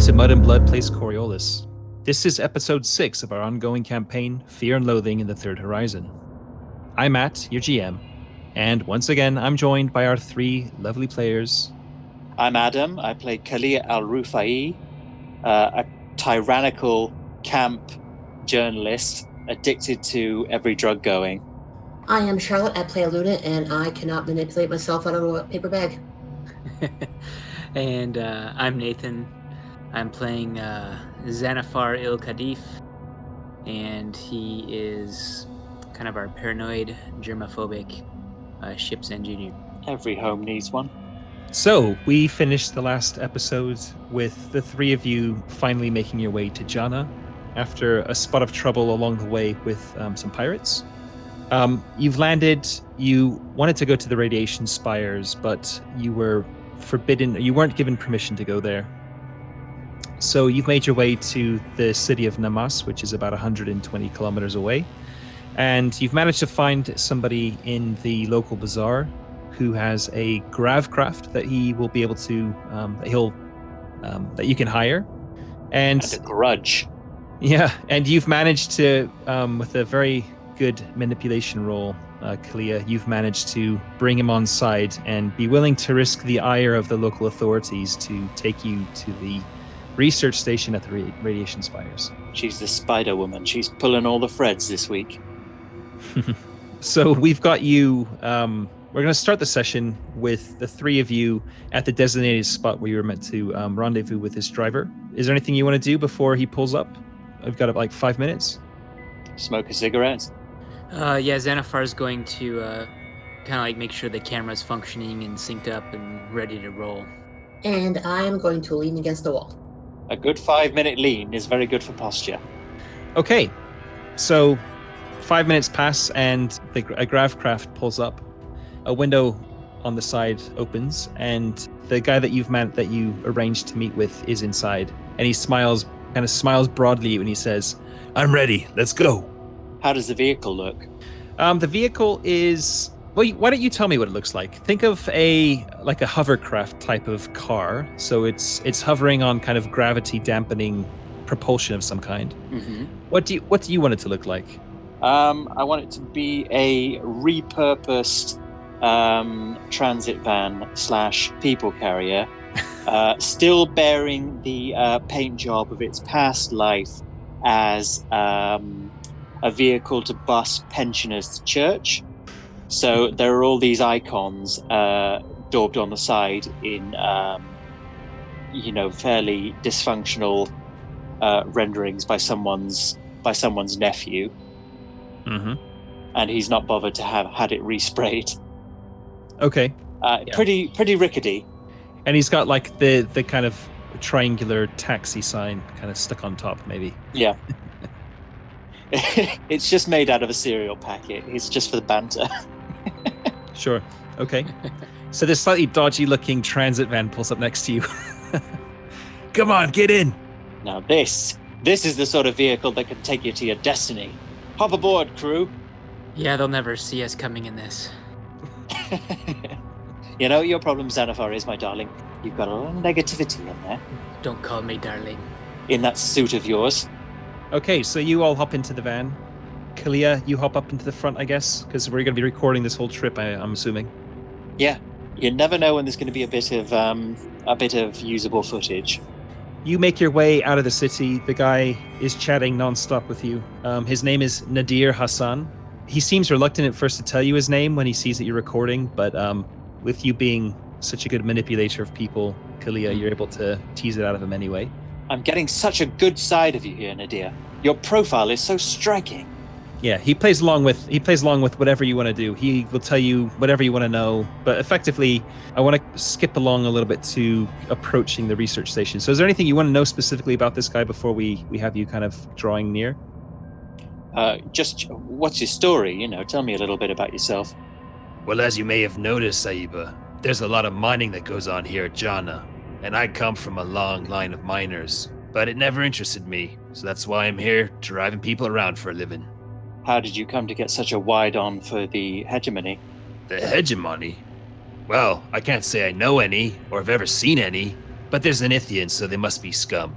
to Mud and Blood Plays Coriolis. This is episode 6 of our ongoing campaign, Fear and Loathing in the Third Horizon. I'm Matt, your GM, and once again, I'm joined by our 3 lovely players. I'm Adam. I play Kalia Al-Rufai, a tyrannical camp journalist addicted to every drug going. I am Charlotte. I play a Luna, and I cannot manipulate myself out of a paper bag. And I'm Nathan. I'm playing Xanafar Il-Kadif, and he is kind of our paranoid, germophobic ship's engineer. Every home needs one. So, we finished the last episode with the 3 of you finally making your way to Jana after a spot of trouble along the way with some pirates. You've landed, you wanted to go to the radiation spires, but you were forbidden, you weren't given permission to go there. So you've made your way to the city of Namas, which is about 120 kilometers away. And you've managed to find somebody in the local bazaar who has a gravcraft that he will be able to, that you can hire. And a grudge. Yeah, and you've managed to, with a very good manipulation roll, Kalia, you've managed to bring him on side and be willing to risk the ire of the local authorities to take you to the research station at the radiation spires. She's the spider woman. She's pulling all the threads this week. So we've got you, we're going to start the session with the 3 of you at the designated spot where you were meant to rendezvous with this driver. Is there anything you want to do before he pulls up? I've got like 5 minutes. Smoke a cigarette. Yeah, Xanafar's going to kind of like make sure the camera's functioning and synced up and ready to roll. And I'm going to lean against the wall. A good 5-minute lean is very good for posture. Okay, so 5 minutes pass and a gravcraft pulls up. A window on the side opens, and the guy that you arranged to meet with is inside. And he smiles broadly when he says, "I'm ready. Let's go." How does the vehicle look? The vehicle is... Well, why don't you tell me what it looks like? Think of a hovercraft type of car. So it's hovering on kind of gravity dampening propulsion of some kind. Mm-hmm. What do you want it to look like? I want it to be a repurposed transit van / people carrier, still bearing the paint job of its past life as a vehicle to bus pensioners to church. So there are all these icons daubed on the side in, fairly dysfunctional renderings by someone's nephew. Mm-hmm. And he's not bothered to have had it resprayed. Okay. Yeah. Pretty rickety. And he's got like the kind of triangular taxi sign kind of stuck on top, maybe. Yeah. It's just made out of a cereal packet. It's just for the banter. Sure. Okay. So this slightly dodgy looking transit van pulls up next to you. Come on, get in. Now this is the sort of vehicle that can take you to your destiny. Hop aboard, crew. Yeah, they'll never see us coming in this. You know, your problem, Xanafar, is, my darling. You've got a little negativity in there. Don't call me darling. In that suit of yours. Okay, so you all hop into the van. Kalia, you hop up into the front, I guess, because we're going to be recording this whole trip, I'm assuming. Yeah, you never know when there's going to be a bit of usable footage. You make your way out of the city. The guy is chatting nonstop with you. His name is Nadir Hassan. He seems reluctant at first to tell you his name when he sees that you're recording, but with you being such a good manipulator of people, Kalia, you're able to tease it out of him anyway. I'm getting such a good side of you here, Nadir. Your profile is so striking. Yeah, he plays along with whatever you want to do. He will tell you whatever you want to know, but effectively, I want to skip along a little bit to approaching the research station. So is there anything you want to know specifically about this guy before we have you kind of drawing near? Just what's your story? Tell me a little bit about yourself. Well, as you may have noticed, Saiba, there's a lot of mining that goes on here at Jana, and I come from a long line of miners, but it never interested me, so that's why I'm here, driving people around for a living. How did you come to get such a wide on for the hegemony? The hegemony? Well, I can't say I know any, or have ever seen any, but there's an Ithian, so they must be scum.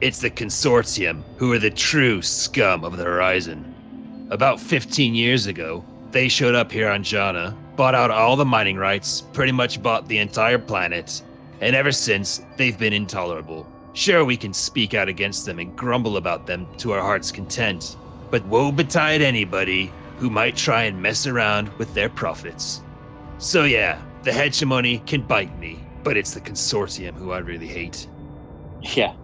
It's the Consortium, who are the true scum of the horizon. About 15 years ago, they showed up here on Jana, bought out all the mining rights, pretty much bought the entire planet, and ever since, they've been intolerable. Sure, we can speak out against them and grumble about them to our heart's content, but woe betide anybody who might try and mess around with their profits. So yeah, the hegemony can bite me, but it's the Consortium who I really hate. Yeah.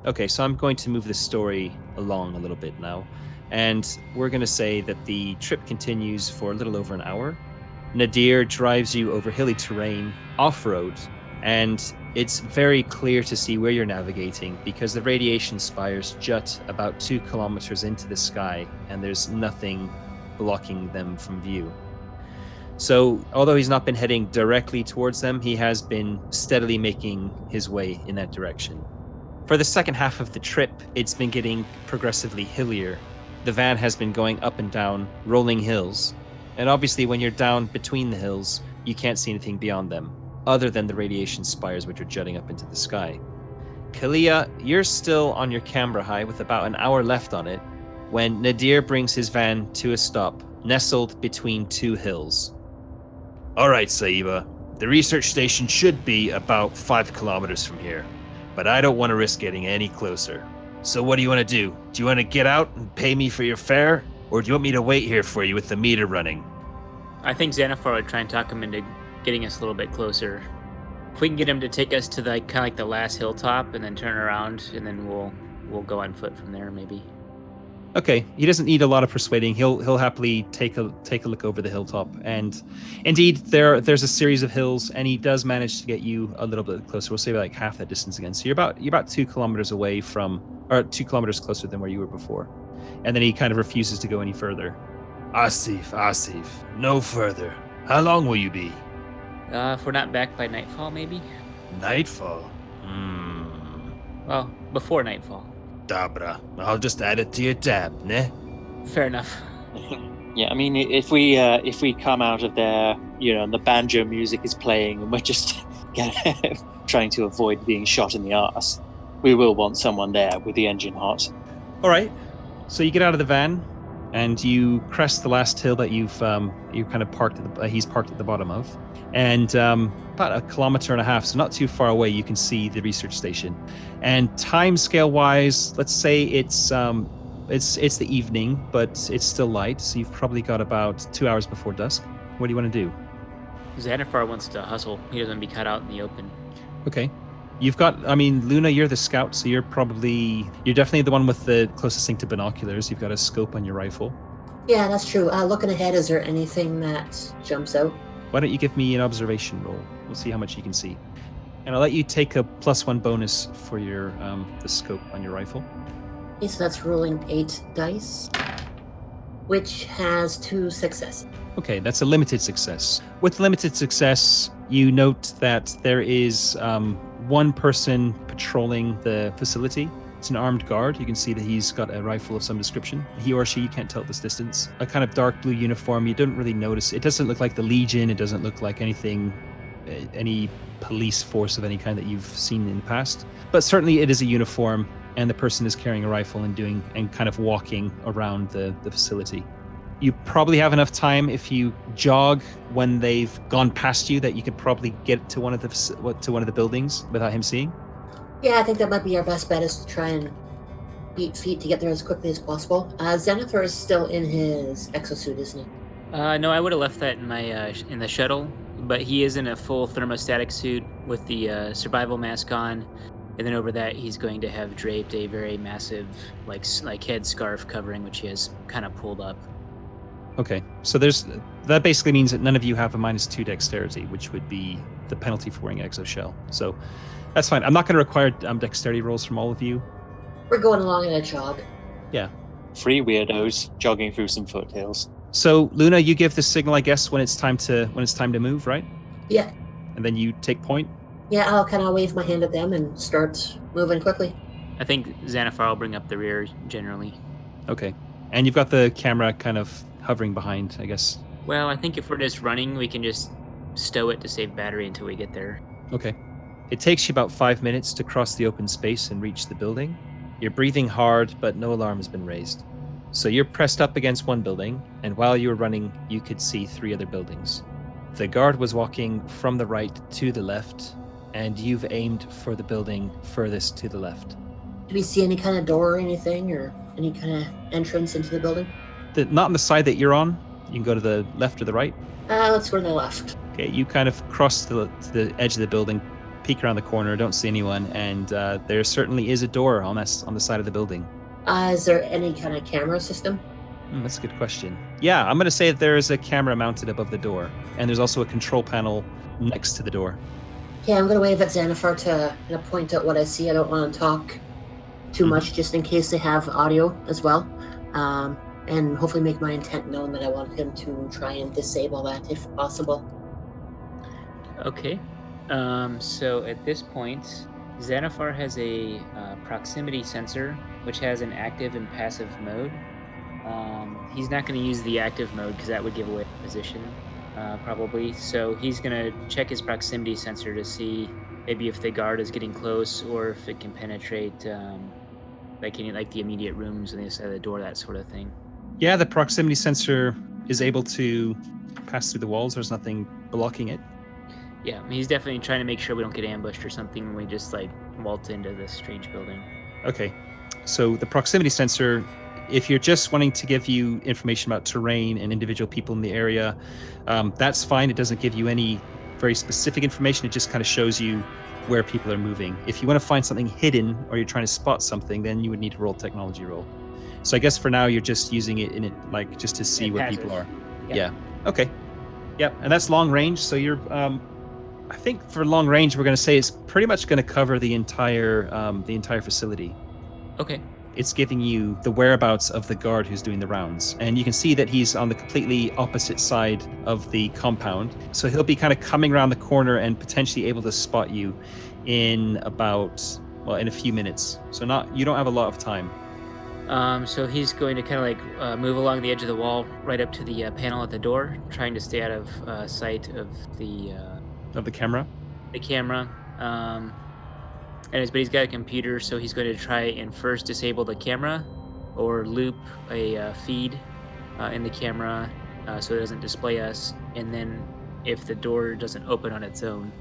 Okay, so I'm going to move the story along a little bit now, and we're going to say that the trip continues for a little over an hour. Nadir drives you over hilly terrain, off-road, and it's very clear to see where you're navigating because the radiation spires jut about 2 kilometers into the sky, and there's nothing blocking them from view. So, although he's not been heading directly towards them, he has been steadily making his way in that direction. For the second half of the trip, it's been getting progressively hillier. The van has been going up and down rolling hills, and obviously when you're down between the hills, you can't see anything beyond them, other than the radiation spires which are jutting up into the sky. Kalia, you're still on your camera high with about an hour left on it, when Nadir brings his van to a stop, nestled between 2 hills. Alright, Saiba. The research station should be about 5 kilometers from here, but I don't want to risk getting any closer. So what do you want to do? Do you want to get out and pay me for your fare? Or do you want me to wait here for you with the meter running? I think Xanathar would try and talk him into getting us a little bit closer. If we can get him to take us to the kind of like the last hilltop and then turn around, and then we'll go on foot from there, maybe. Okay, he doesn't need a lot of persuading. He'll happily take a look over the hilltop, and indeed there's a series of hills, and he does manage to get you a little bit closer. We'll say like half that distance again. So you're about 2 kilometers away from, or 2 kilometers closer than where you were before, and then he kind of refuses to go any further. Asif, no further. How long will you be? If we're not back by nightfall, maybe. Nightfall. Well, before nightfall. Dabra. I'll just add it to your tab, ne? Fair enough. Yeah, I mean, if we come out of there, and the banjo music is playing, and we're just trying to avoid being shot in the arse, we will want someone there with the engine hot. All right. So you get out of the van, and you crest the last hill that you kind of parked at he's parked at the bottom of, and about 1.5 kilometers, so not too far away, you can see the research station. And time scale wise, let's say it's the evening, but it's still light, so you've probably got about 2 hours before dusk. What do you want to do? Xanathar wants to hustle. He doesn't want to be cut out in the open. Okay. You've got, Luna, you're the scout, so you're definitely the one with the closest thing to binoculars. You've got a scope on your rifle. Yeah, that's true. Looking ahead, is there anything that jumps out? Why don't you give me an observation roll? We'll see how much you can see. And I'll let you take a +1 bonus for your the scope on your rifle. Okay, so that's rolling 8 dice, which has 2 successes. Okay, that's a limited success. With limited success, you note that there is one person patrolling the facility. It's an armed guard. You can see that he's got a rifle of some description. He or she, you can't tell at this distance. A kind of dark blue uniform. You don't really notice. It doesn't look like the Legion. It doesn't look like anything, any police force of any kind that you've seen in the past. But certainly it is a uniform, and the person is carrying a rifle and kind of walking around the facility. You probably have enough time if you jog when they've gone past you that you could probably get to one of the buildings without him seeing. Yeah, I think that might be our best bet, is to try and beat feet to get there as quickly as possible. Xanathar is still in his exosuit, isn't he? No, I would have left that in my in the shuttle, but he is in a full thermostatic suit with the survival mask on, and then over that he's going to have draped a very massive like head scarf covering, which he has kind of pulled up. Okay, so that basically means that none of you have a -2 dexterity, which would be the penalty for wearing exoshell. So that's fine. I'm not going to require dexterity rolls from all of you. We're going along in a jog. Yeah. 3 weirdos jogging through some foothills. So Luna, you give the signal, I guess, when it's time to move, right? Yeah. And then you take point. Yeah, I'll kind of wave my hand at them and start moving quickly. I think Xanathar will bring up the rear generally. Okay. And you've got the camera kind of hovering behind, I guess. Well, I think if we're just running, we can just stow it to save battery until we get there. Okay. It takes you about 5 minutes to cross the open space and reach the building. You're breathing hard, but no alarm has been raised. So you're pressed up against one building, and while you were running, you could see 3 other buildings. The guard was walking from the right to the left, and you've aimed for the building furthest to the left. Do we see any kind of door or anything, or any kind of entrance into the building? Not on the side that you're on. You can go to the left or the right. Let's go to the left. Okay, you kind of cross to the edge of the building, peek around the corner, don't see anyone, and there certainly is a door on the side of the building. Is there any kind of camera system? That's a good question. Yeah, I'm going to say that there is a camera mounted above the door, and there's also a control panel next to the door. Okay, I'm going to wave at Xanathar to point out what I see. I don't want to talk too much, just in case they have audio as well. And hopefully make my intent known that I want him to try and disable that if possible. Okay. So at this point, Xanathar has a proximity sensor, which has an active and passive mode. He's not going to use the active mode because that would give away position, probably. So he's going to check his proximity sensor to see maybe if the guard is getting close or if it can penetrate like the immediate rooms on the other side of the door, that sort of thing. Yeah, the proximity sensor is able to pass through the walls. There's nothing blocking it. Yeah, he's definitely trying to make sure we don't get ambushed or something when we just waltz into this strange building. Okay, so the proximity sensor, if you're just wanting to give you information about terrain and individual people in the area, that's fine. It doesn't give you any very specific information. It just kind of shows you where people are moving. If you want to find something hidden or you're trying to spot something, then you would need to roll technology roll. So I guess for now you're just using it in it just to see where people are. Yeah. Okay. Yep. And that's long range. So you're I think for long range we're going to say it's pretty much going to cover the entire facility. Okay. It's giving you the whereabouts of the guard who's doing the rounds. And you can see that he's on the completely opposite side of the compound. So he'll be kind of coming around the corner and potentially able to spot you in in a few minutes. So you don't have a lot of time. So he's going to kind of move along the edge of the wall right up to the panel at the door, trying to stay out of sight of the camera. The camera. But he's got a computer, so he's going to try and first disable the camera or loop a feed in the camera so it doesn't display us. And then if the door doesn't open on its own,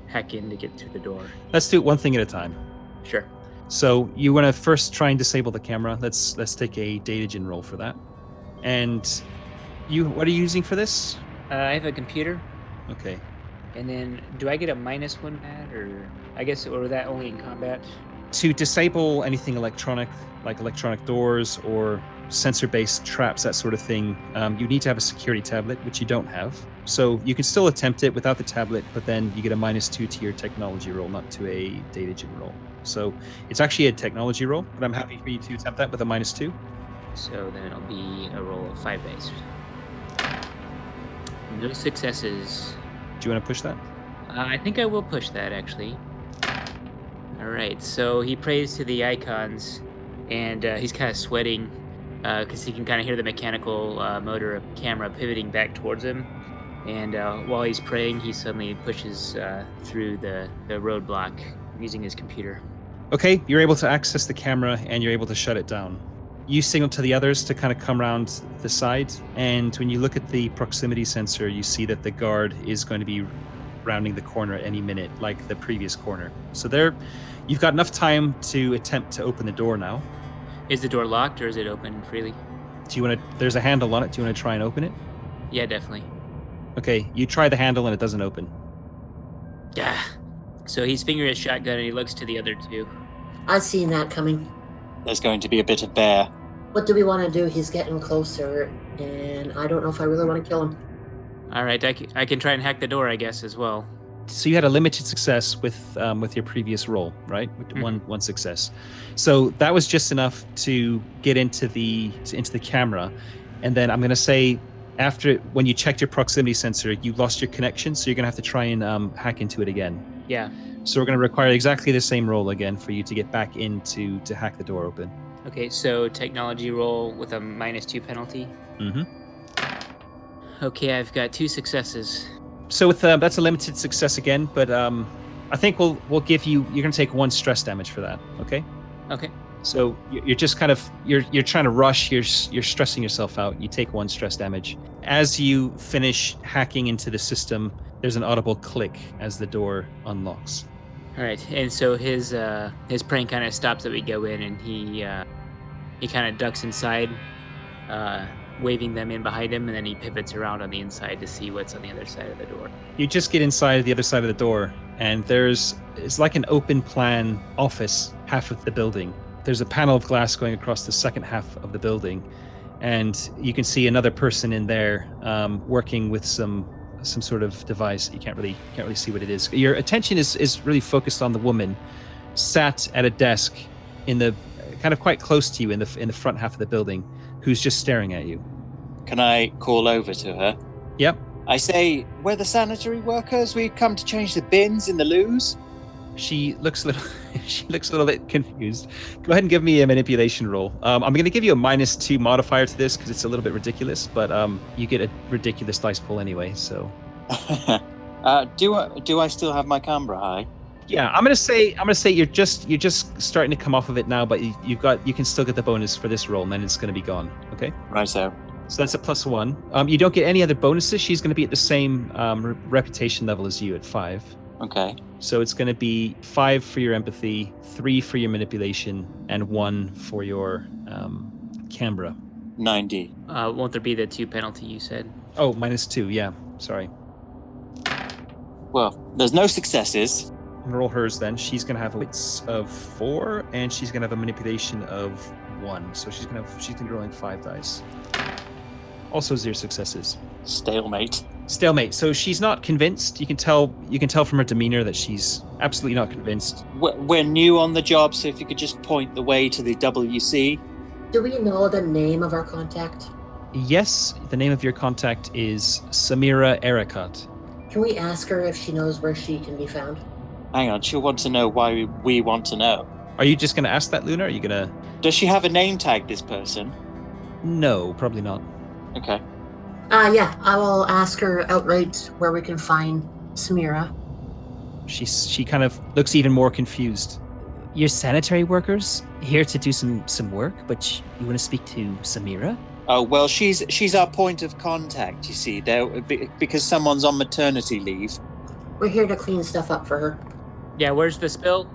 hack in to get through the door. Let's do it one thing at a time. Sure. So you want to first try and disable the camera. Let's take a datagen roll for that. And what are you using for this? I have a computer. Okay. And then, do I get a -1 pad, or that only in combat? To disable anything electronic, like electronic doors or sensor-based traps, that sort of thing, you need to have a security tablet, which you don't have. So you can still attempt it without the tablet, but then you get a -2 to your technology roll, not to a datagen roll. So it's actually a technology roll, but I'm happy for you to attempt that with a -2. So then it'll be a roll of 5 dice. No successes. Do you want to push that? I think I will push that, actually. All right, so he prays to the icons, and he's kind of sweating because he can kind of hear the mechanical motor of the camera pivoting back towards him. And while he's praying, he suddenly pushes through the roadblock using his computer. Okay, you're able to access the camera, and you're able to shut it down. You signal to the others to kind of come around the side, and when you look at the proximity sensor, you see that the guard is going to be rounding the corner at any minute, like the previous corner. So you've got enough time to attempt to open the door now. Is the door locked, or is it open freely? There's a handle on it. Do you want to try and open it? Yeah, definitely. Okay, you try the handle and it doesn't open. Yeah. So he's fingering his shotgun and he looks to the other two. I've seen that coming. There's going to be a bit of bear. What do we want to do? He's getting closer, and I don't know if I really want to kill him. All right, I can try and hack the door, I guess, as well. So you had a limited success with your previous roll, right? One success. So that was just enough to get into the camera, and then I'm going to say when you checked your proximity sensor, you lost your connection, so you're going to have to try and hack into it again. Yeah. So we're going to require exactly the same roll again for you to get back to hack the door open. Okay, so technology roll with a -2 penalty. Mm-hmm. Okay, I've got 2 successes. So with that's a limited success again, but I think we'll give you. You're gonna take 1 stress damage for that. Okay. Okay. So you're just kind of you're trying to rush. You're stressing yourself out. You take 1 stress damage. As you finish hacking into the system, there's an audible click as the door unlocks. All right, and so his prank kind of stops that we go in, and he kind of ducks inside, waving them in behind him, and then he pivots around on the inside to see what's on the other side of the door. You just get inside the other side of the door, and it's like an open plan office, half of the building. There's a panel of glass going across the second half of the building, and you can see another person in there working with some sort of device. You can't really see what it is. Your attention is really focused on the woman sat at a desk in the kind of quite close to you in the front half of the building, who's just staring at you. Can I call over to her? Yep. I say, we're the sanitary workers. We've come to change the bins in the loos. She looks a little bit confused. Go ahead and give me a manipulation roll. I'm going to give you a -2 modifier to this because it's a little bit ridiculous, but you get a ridiculous dice pull anyway. So, do I still have my camera high? Yeah, I'm gonna say you're just starting to come off of it now, but you can still get the bonus for this roll, and then it's going to be gone. Okay. Right. So that's a +1. You don't get any other bonuses. She's going to be at the same reputation level as you at 5. Okay. So it's going to be 5 for your empathy, 3 for your manipulation, and 1 for your camera. 90. Won't there be the 2 penalty you said? Oh, -2. Yeah, sorry. Well, there's no successes. Roll hers then. She's going to have a wits of 4, and she's going to have a manipulation of 1. So she's going to be rolling 5 dice. Also 0 successes. Stalemate. So she's not convinced. You can tell from her demeanor that she's absolutely not convinced. We're new on the job, so if you could just point the way to the WC. Do we know the name of our contact? Yes, the name of your contact is Samira Erakat. Can we ask her if she knows where she can be found? Hang on, she'll want to know why we want to know. Are you just going to ask that, Luna? Or are you going to... Does she have a name tag, this person? No, probably not. Okay. Yeah, I will ask her outright where we can find Samira. She kind of looks even more confused. You're sanitary workers here to do some work, but you want to speak to Samira? Oh, well, she's our point of contact, you see, because someone's on maternity leave. We're here to clean stuff up for her. Yeah, where's the spill?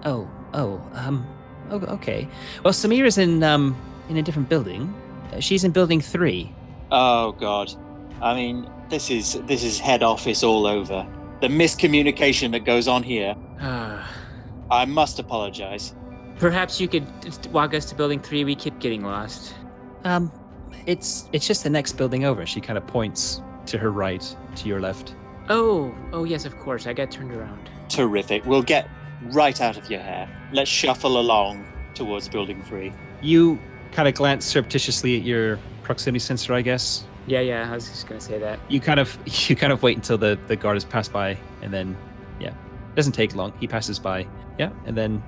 Okay. Well, Samira's in a different building. She's in building 3. Oh, God. I mean, this is head office all over. The miscommunication that goes on here. I must apologize. Perhaps you could walk us to building 3. We keep getting lost. It's just the next building over. She kind of points to her right, to your left. Oh yes, of course. I got turned around. Terrific. We'll get right out of your hair. Let's shuffle along towards building 3. You kind of glance surreptitiously at your proximity sensor, I guess. Yeah, I was just gonna say that. You kind of wait until the guard has passed by, and then, yeah. It doesn't take long. He passes by. Yeah, and then...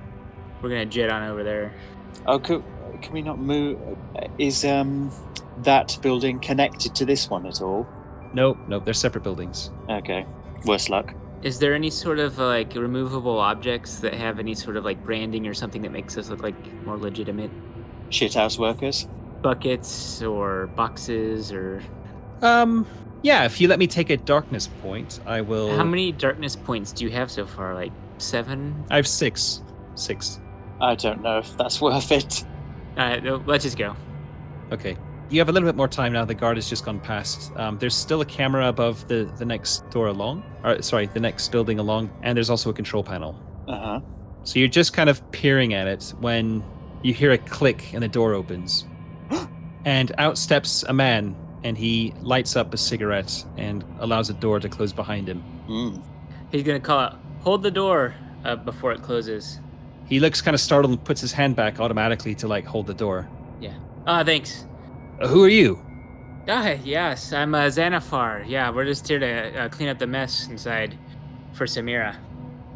We're gonna jet on over there. Oh, can we not move? Is that building connected to this one at all? Nope, they're separate buildings. Okay, worse luck. Is there any sort of like removable objects that have any sort of like branding or something that makes us look like more legitimate? Shithouse workers? Buckets or boxes or... Yeah, if you let me take a darkness point, I will... How many darkness points do you have so far? Like 7? I have 6. 6. I don't know if that's worth it. Alright, let's just go. Okay. You have a little bit more time now. The guard has just gone past. There's still a camera above the next door along. The next building along. And there's also a control panel. Uh-huh. So you're just kind of peering at it when you hear a click and the door opens. And out steps a man, and he lights up a cigarette and allows the door to close behind him. He's going to call out, "Hold the door," before it closes. He looks kind of startled and puts his hand back automatically to, hold the door. Yeah. Thanks. Who are you? Yes, I'm Xanafar. Yeah, we're just here to clean up the mess inside for Samira.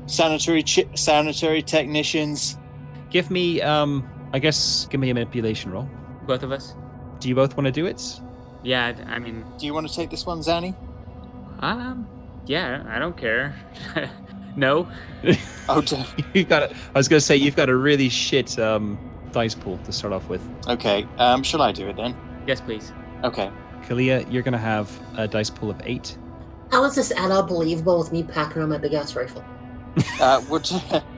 Sanitary technicians. Give me, give me a manipulation roll. Both of us? Do you both want to do it? Yeah, I mean... Do you want to take this one, Zanny? Yeah, I don't care. No. Oh, dear. I was going to say you've got a really shit dice pool to start off with. Okay. Shall I do it then? Yes, please. Okay. Kalia, you're going to have a dice pool of 8. How is this at all believable with me packing around my big ass rifle?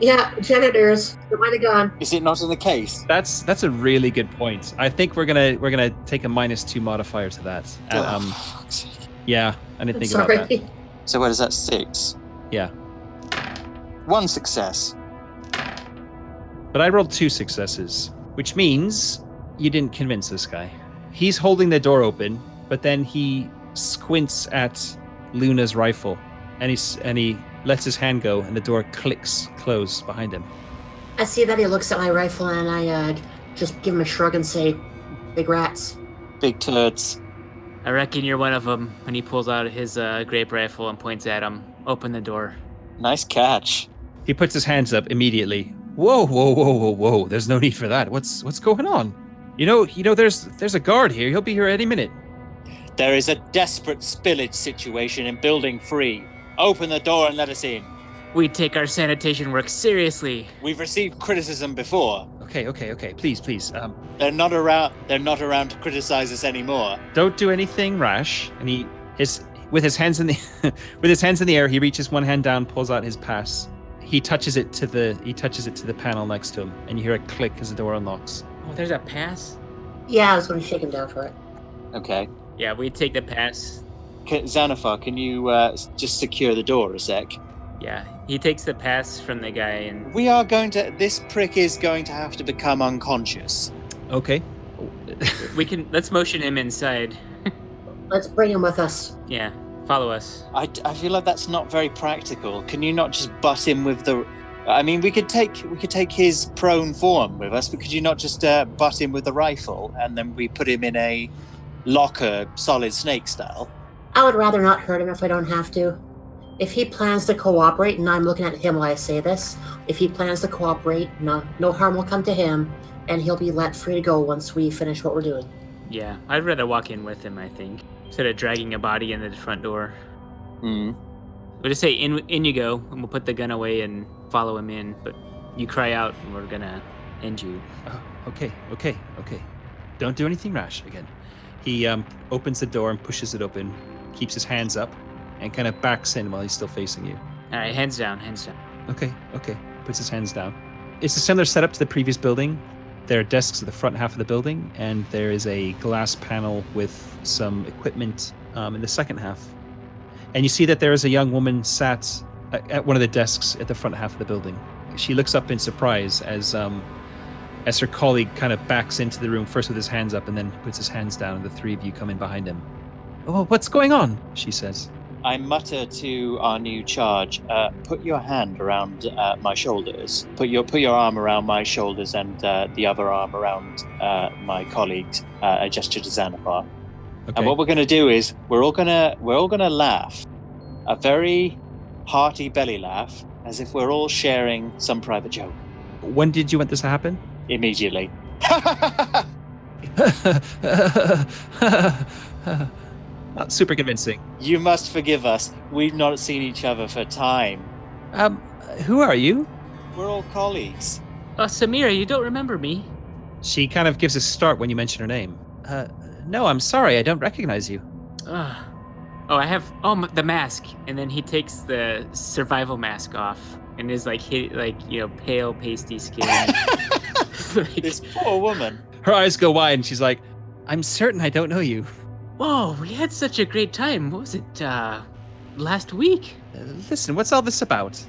Yeah, janitors. It might have gone. Is it not in the case? That's a really good point. I think we're gonna take a -2 modifier to that. Fuck's sake. Yeah, I didn't I'm think sorry. about that. So what is that? 6. Yeah, 1 success. but I rolled 2 successes, which means you didn't convince this guy. He's holding the door open, but then he squints at Luna's rifle, and he lets his hand go, and the door clicks close behind him. I see that he looks at my rifle, and I just give him a shrug and say, "Big rats." Big turds. I reckon you're one of them. When he pulls out his grape rifle and points at him, open the door. Nice catch. He puts his hands up immediately. Whoa, whoa, whoa, whoa, whoa! There's no need for that. What's going on? You know, there's a guard here. He'll be here any minute. There is a desperate spillage situation in Building 3. Open the door and let us in. We take our sanitation work seriously. We've received criticism before. Okay. Please. They're not around to criticize us anymore. Don't do anything rash. And with his hands in the air, he reaches one hand down, pulls out his pass. He touches it to the panel next to him, and you hear a click as the door unlocks. Oh, there's a pass? Yeah, I was going to shake him down for it. Okay. Yeah, we take the pass. Xanathar, can you just secure the door a sec? Yeah, he takes the pass from the guy and... This prick is going to have to become unconscious. Okay. Let's motion him inside. Let's bring him with us. Yeah, follow us. I feel like that's not very practical. Can you not just butt him with the... I mean, we could take his prone form with us, but could you not just butt him with the rifle, and then we put him in a locker, solid snake style? I would rather not hurt him if I don't have to. If he plans to cooperate, and I'm looking at him while I say this, if he plans to cooperate, no harm will come to him, and he'll be let free to go once we finish what we're doing. Yeah, I'd rather walk in with him, I think, instead of dragging a body into the front door. Hmm. We'll just say, in you go, and we'll put the gun away and follow him in, but you cry out, and we're gonna end you. Oh, okay. Don't do anything rash again. He opens the door and pushes it open, keeps his hands up, and kind of backs in while he's still facing you. All right, hands down. Okay. Puts his hands down. It's a similar setup to the previous building. There are desks at the front half of the building, and there is a glass panel with some equipment in the second half. And you see that there is a young woman sat at one of the desks at the front half of the building. She looks up in surprise as her colleague kind of backs into the room, first with his hands up and then puts his hands down, and the three of you come in behind him. "Oh, what's going on?" she says. I mutter to our new charge, put your hand around my shoulders. Put your arm around my shoulders and the other arm around my colleagues. I gesture to Xanathar. Okay. And what we're going to do is we're all gonna laugh, a very hearty belly laugh, as if we're all sharing some private joke. When did you want this to happen? Immediately. Not super convincing. You must forgive us. We've not seen each other for time. Who are you? We're all colleagues. Oh, Samira, you don't remember me? She kind of gives a start when you mention her name. No, I'm sorry, I don't recognize you. Oh, I have the mask, and then he takes the survival mask off, and is pale, pasty skin. This poor woman. Her eyes go wide, and she's like, "I'm certain I don't know you." Whoa, we had such a great time. What was it, last week? Listen, what's all this about?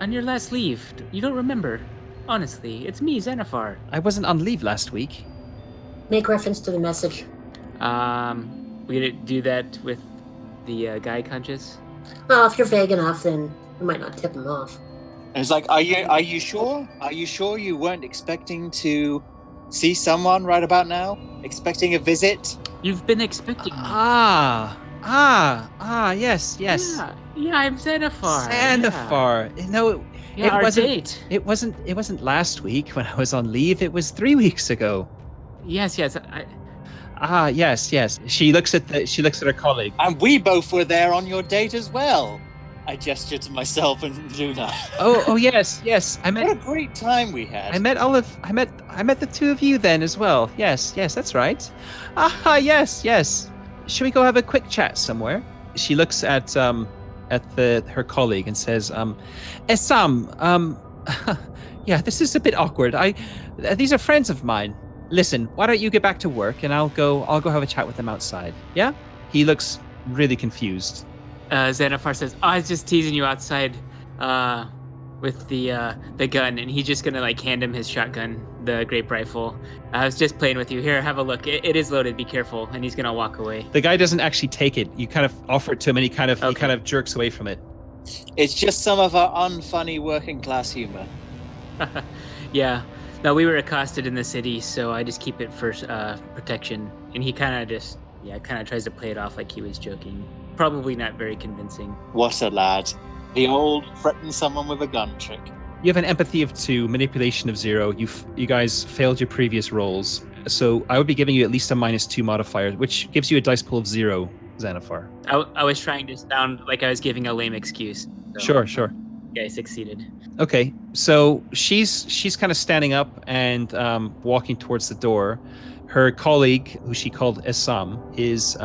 On your last leave. You don't remember. Honestly, it's me, Xanathar. I wasn't on leave last week. Make reference to the message. We gonna do that with the guy conscious? Well, if you're vague enough, then we might not tip him off. And it's like, are you sure? Are you sure you weren't expecting to see someone right about now? Expecting a visit? You've been expecting me. Yes. Yeah, I'm Xanathar. Xanathar. No, Yeah, it our wasn't. date. It wasn't last week when I was on leave. It was 3 weeks ago. Yes. Yes. She looks at her colleague. And we both were there on your date as well. I gesture to myself and Luna. Oh yes. I What a met great time we had. I met the two of you then as well. Yes, that's right. Yes. Should we go have a quick chat somewhere? She looks at her colleague and says, Sam, yeah, this is a bit awkward. These are friends of mine. Listen, why don't you get back to work and I'll go have a chat with them outside. Yeah? He looks really confused. Xanathar says, I was just teasing you outside with the gun, and he's just gonna like hand him his shotgun, the grape rifle. I was just playing with you. Here, have a look. It is loaded. Be careful. And he's gonna walk away. The guy doesn't actually take it. You kind of offer it to him and he kind of jerks away from it. It's just some of our unfunny working class humor. Yeah. No, we were accosted in the city, so I just keep it for protection. And he kind of tries to play it off like he was joking. Probably not very convincing. What a lad. The old threaten someone with a gun trick. You have an empathy of 2, manipulation of 0. You guys failed your previous rolls, so I would be giving you at least a -2 modifier, which gives you a dice pool of 0, Xanathar. I was trying to sound like I was giving a lame excuse. So. Sure. Yeah, I succeeded. Okay, so she's kind of standing up and walking towards the door. Her colleague, who she called Essam, is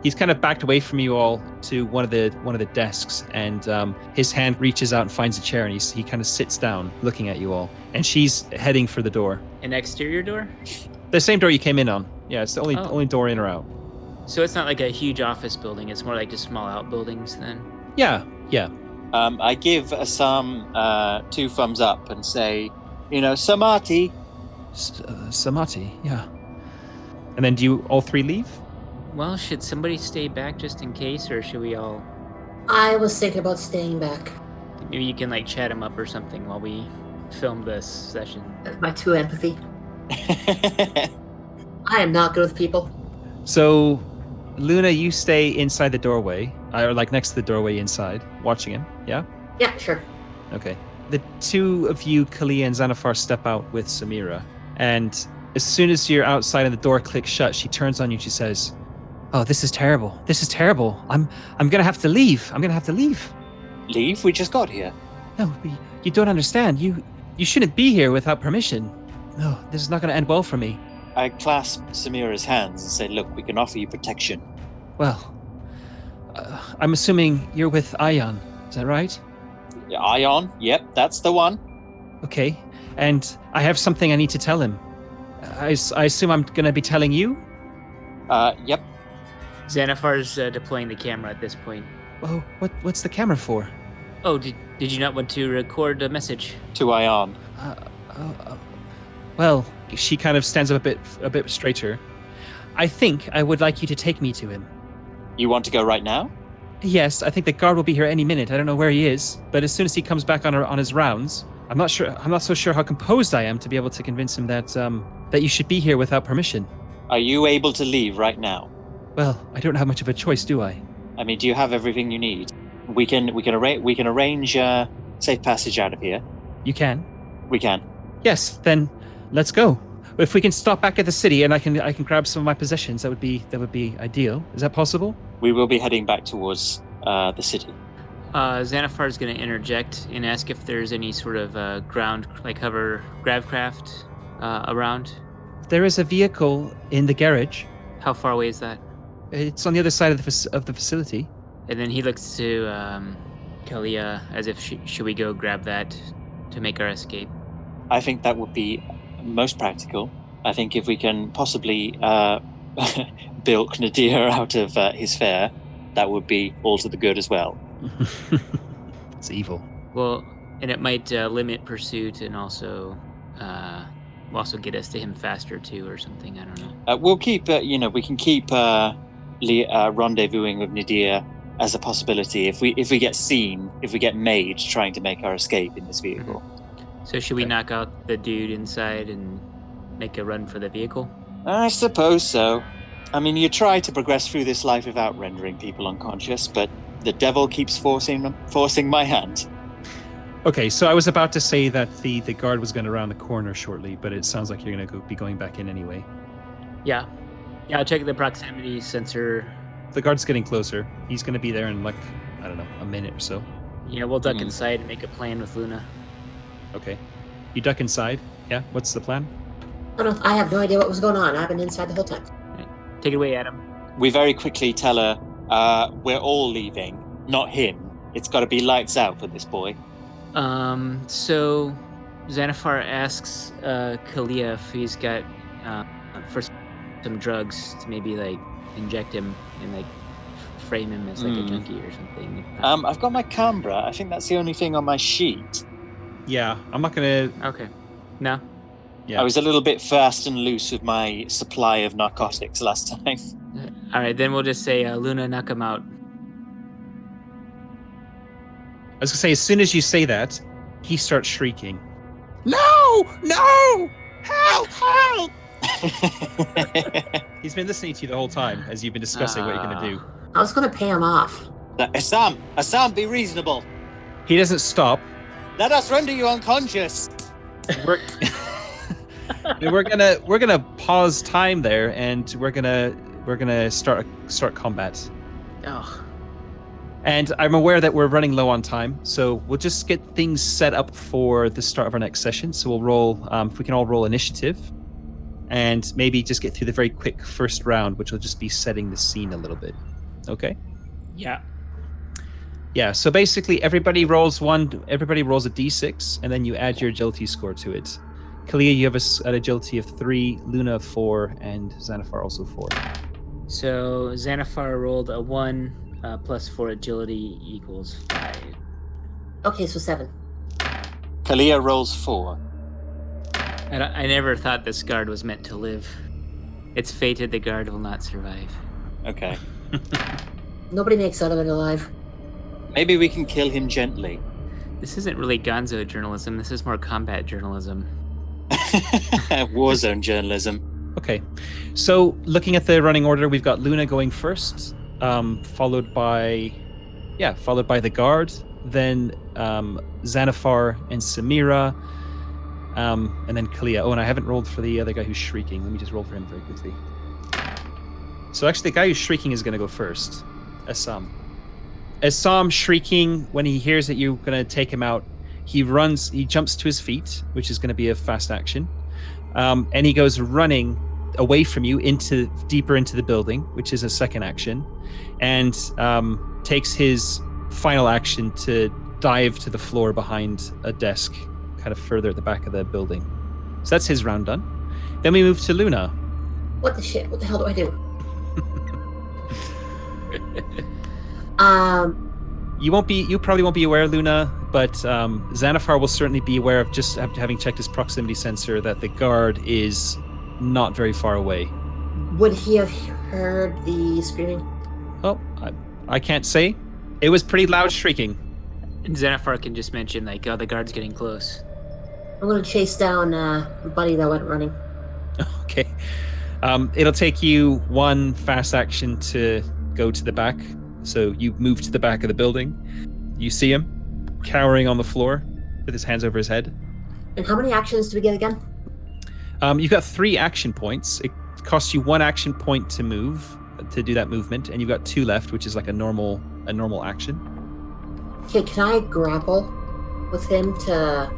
he's kind of backed away from you all to one of the desks, and his hand reaches out and finds a chair, and he kind of sits down, looking at you all. And she's heading for the door. An exterior door? The same door you came in on. Yeah, it's the only door in or out. So it's not like a huge office building. It's more like just small outbuildings then. Yeah. I give Assam 2 thumbs up and say, Samati. Samati, yeah. And then do you all 3 leave? Well, should somebody stay back just in case, or should we all... I was thinking about staying back. Maybe you can, chat him up or something while we film this session. That's my 2 empathy. I am not good with people. So, Luna, you stay inside the doorway, or next to the doorway inside, watching him, yeah? Yeah, sure. Okay. The 2 of you, Kalia and Xanathar, step out with Samira, and as soon as you're outside and the door clicks shut, she turns on you and she says, "Oh, this is terrible. I'm gonna have to leave. Leave? We just got here. No, you don't understand. You shouldn't be here without permission. No, this is not gonna end well for me." I clasp Samira's hands and say, "Look, we can offer you protection." Well, I'm assuming you're with Ion. Is that right? Ion? Yep, that's the one. Okay, and I have something I need to tell him. I assume I'm gonna be telling you? Yep. Xanathar's deploying the camera at this point. Oh, what's the camera for? Oh, did you not want to record a message? To Ion. Well, she kind of stands up a bit straighter. I think I would like you to take me to him. You want to go right now? Yes, I think the guard will be here any minute. I don't know where he is, but as soon as he comes back on his rounds, I'm not so sure how composed I am to be able to convince him that you should be here without permission. Are you able to leave right now? Well, I don't have much of a choice, do I? I mean, do you have everything you need? We can arrange safe passage out of here. You can? We can. Yes, then let's go. If we can stop back at the city and I can grab some of my possessions, that would be ideal. Is that possible? We will be heading back towards the city. Xanathar is going to interject and ask if there's any sort of ground, hover gravcraft around. There is a vehicle in the garage. How far away is that? It's on the other side of the facility. And then he looks to Kalia as if should we go grab that to make our escape? I think that would be most practical. I think if we can possibly bilk Nadir out of his fare, that would be all to the good as well. It's evil. Well, and it might limit pursuit and also get us to him faster too, or something. I don't know. We'll keep, we can keep rendezvousing with Nadir as a possibility if we get seen, if we get made trying to make our escape in this vehicle. So should we knock out the dude inside and make a run for the vehicle? I suppose so. I mean, you try to progress through this life without rendering people unconscious, but the devil keeps forcing my hand. Okay, so I was about to say that the guard was going to round the corner shortly, but it sounds like you're going to be going back in anyway. Yeah, I'll check the proximity sensor. The guard's getting closer. He's going to be there in, I don't know, a minute or so. Yeah, we'll duck Mhm. inside and make a plan with Luna. Okay. You duck inside. Yeah. What's the plan? I have no idea what was going on. I've been inside the whole time. Take it away, Adam. We very quickly tell her we're all leaving, not him. It's got to be lights out for this boy. So Xanathar asks Kalia if he's got for some drugs to maybe like inject him and like frame him as like a junkie or something. I've got my Canberra. I think that's the only thing on my sheet. Yeah. I'm not gonna. Okay. No. Yeah. I was a little bit fast and loose with my supply of narcotics last time. All right, then we'll just say Luna, knock him out. I was gonna say, as soon as you say that, he starts shrieking. No! No! Help! Help! He's been listening to you the whole time as you've been discussing what you're gonna do. I was going to pay him off. Assam, be reasonable. He doesn't stop. Let us render you unconscious. We're gonna pause time there, and we're gonna start combat. Oh. And I'm aware that we're running low on time, so we'll just get things set up for the start of our next session. So we'll roll, if we can all roll initiative, and maybe just get through the very quick first round, which will just be setting the scene a little bit. Okay? Yeah. Yeah, so basically everybody rolls a d6, and then you add your agility score to it. Kalia, you have an agility of 3, Luna of 4, and Xanathar also 4. So Xanathar rolled a 1 plus 4 agility equals 5. Okay, so 7. Kalia rolls 4. I never thought this guard was meant to live. It's fated the guard will not survive. Okay. Nobody makes out of it alive. Maybe we can kill him gently. This isn't really gonzo journalism. This is more combat journalism. Warzone journalism. Okay, so looking at the running order, we've got Luna going first, followed by the guard, then Xanathar and Samira, and then Kalia. Oh, and I haven't rolled for the other guy who's shrieking. Let me just roll for him very quickly. So actually, the guy who's shrieking is going to go first. Assam shrieking when he hears that you're going to take him out. He jumps to his feet, which is going to be a fast action. And he goes running away from you deeper into the building, which is a second action, and takes his final action to dive to the floor behind a desk, kind of further at the back of the building. So that's his round done. Then we move to Luna. What the shit? What the hell do I do? You probably won't be aware, Luna, but Xanathar will certainly be aware of, just having checked his proximity sensor, that the guard is not very far away. Would he have heard the screaming? Oh, I can't say. It was pretty loud shrieking. And Xanathar can just mention, like, oh, the guard's getting close. I'm going to chase down the buddy that went running. Okay. It'll take you 1 fast action to go to the back. So you move to the back of the building. You see him cowering on the floor with his hands over his head. And how many actions do we get again? You've got 3 action points. It costs you 1 action point to move, to do that movement, and you've got 2 left, which is like a normal action. Okay, can I grapple with him to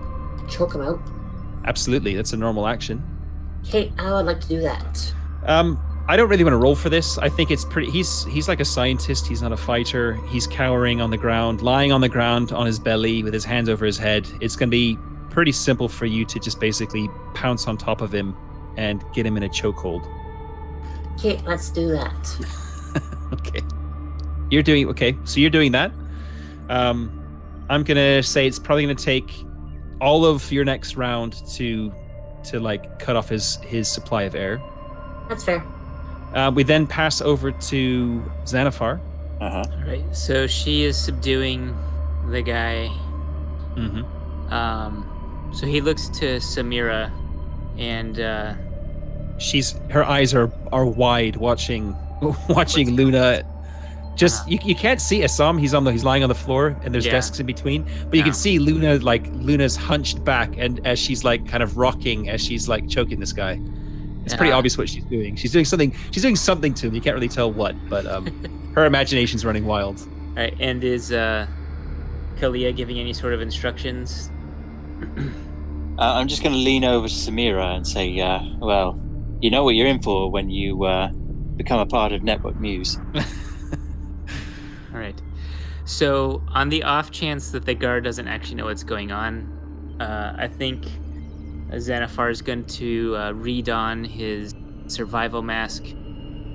choke him out? Absolutely, that's a normal action. Okay, I would like to do that. I don't really want to roll for this. I think it's pretty. He's like a scientist. He's not a fighter. He's cowering on the ground, lying on the ground on his belly with his hands over his head. It's going to be pretty simple for you to just basically pounce on top of him and get him in a chokehold. Okay, let's do that. Okay. So you're doing that. I'm gonna say it's probably gonna take all of your next round to like cut off his supply of air. That's fair. We then pass over to Xanathar. Uh-huh. All right, so she is subduing the guy. Mm-hmm. So he looks to Samira, and her eyes are wide, watching Luna. Just you can't see Assam. He's lying on the floor, and there's desks in between. But you can see Luna's hunched back, and as she's like kind of rocking, as she's like choking this guy. It's pretty obvious what she's doing. She's doing something to him. You can't really tell what, but her imagination's running wild. All right, and is Kalia Kalia giving any sort of instructions? I'm just going to lean over to Samira and say, well, you know what you're in for when you become a part of Network Muse. All right. So, on the off chance that the guard doesn't actually know what's going on, I think Xanathar is going to re-don his survival mask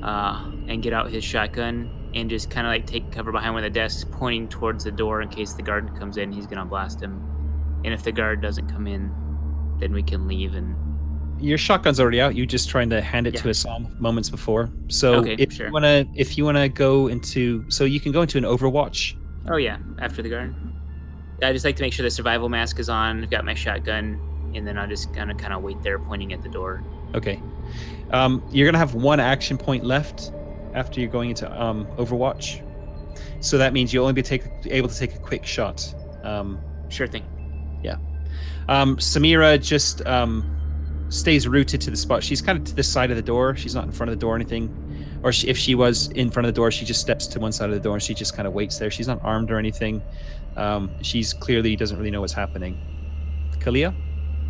and get out his shotgun and just kind of like take cover behind one of the desks, pointing towards the door in case the guard comes in. He's going to blast him. And if the guard doesn't come in, then we can leave. And Your shotgun's already out. You're just trying to hand it to Yeah. Assam moments before. So Okay, if sure. you wanna go into, so you can go into an Overwatch. Oh yeah, after the guard. I just like to make sure the survival mask is on. I've got my shotgun, and then I'm just gonna kind of wait there, pointing at the door. Okay. You're gonna have one action point left after you're going into Overwatch. So that means you'll only be able to take a quick shot. Sure thing. Samira just stays rooted to the spot. She's kind of to the side of the door. She's not in front of the door or anything. Or if she was in front of the door, she just steps to one side of the door and she just kind of waits there. She's not armed or anything. She's clearly doesn't really know what's happening. Kalia?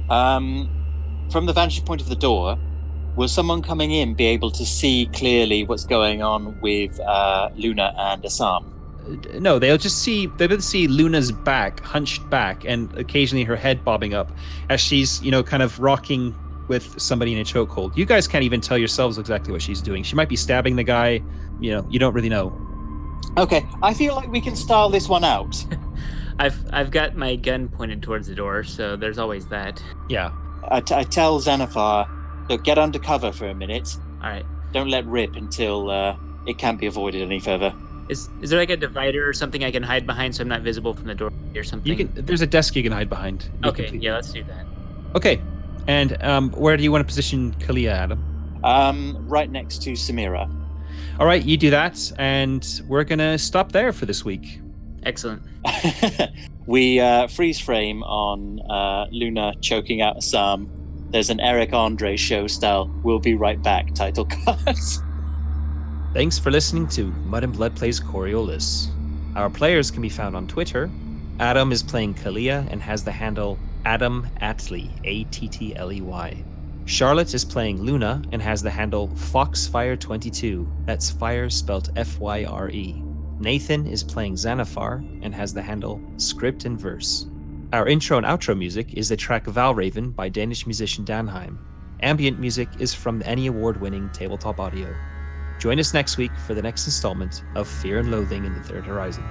From the vantage point of the door, will someone coming in be able to see clearly what's going on with Luna and Assam? No, they'll see Luna's back, hunched back, and occasionally her head bobbing up as she's, kind of rocking with somebody in a chokehold. You guys can't even tell yourselves exactly what she's doing. She might be stabbing the guy. You don't really know. Okay, I feel like we can style this one out. I've got my gun pointed towards the door, so there's always that. Yeah. I tell Xanathar, look, get under cover for a minute. All right. Don't let rip until it can't be avoided any further. Is there like a divider or something I can hide behind so I'm not visible from the door or something? There's a desk you can hide behind. Okay, yeah, let's do that. Okay. And where do you want to position Kalia, Adam? Right next to Samira. All right, you do that, and we're gonna stop there for this week. Excellent. We freeze frame on Luna choking out Assam. There's an Eric Andre show style "We'll be right back" title card. Thanks for listening to Mud and Blood Plays Coriolis. Our players can be found on Twitter. Adam is playing Kalia and has the handle Adam Attley, Attley. Charlotte is playing Luna and has the handle Foxfire22. That's fire spelt Fyre. Nathan is playing Xanathar and has the handle Script and Verse. Our intro and outro music is the track Valraven by Danish musician Danheim. Ambient music is from the Emmy Award-winning Tabletop Audio. Join us next week for the next installment of Fear and Loathing in the Third Horizon.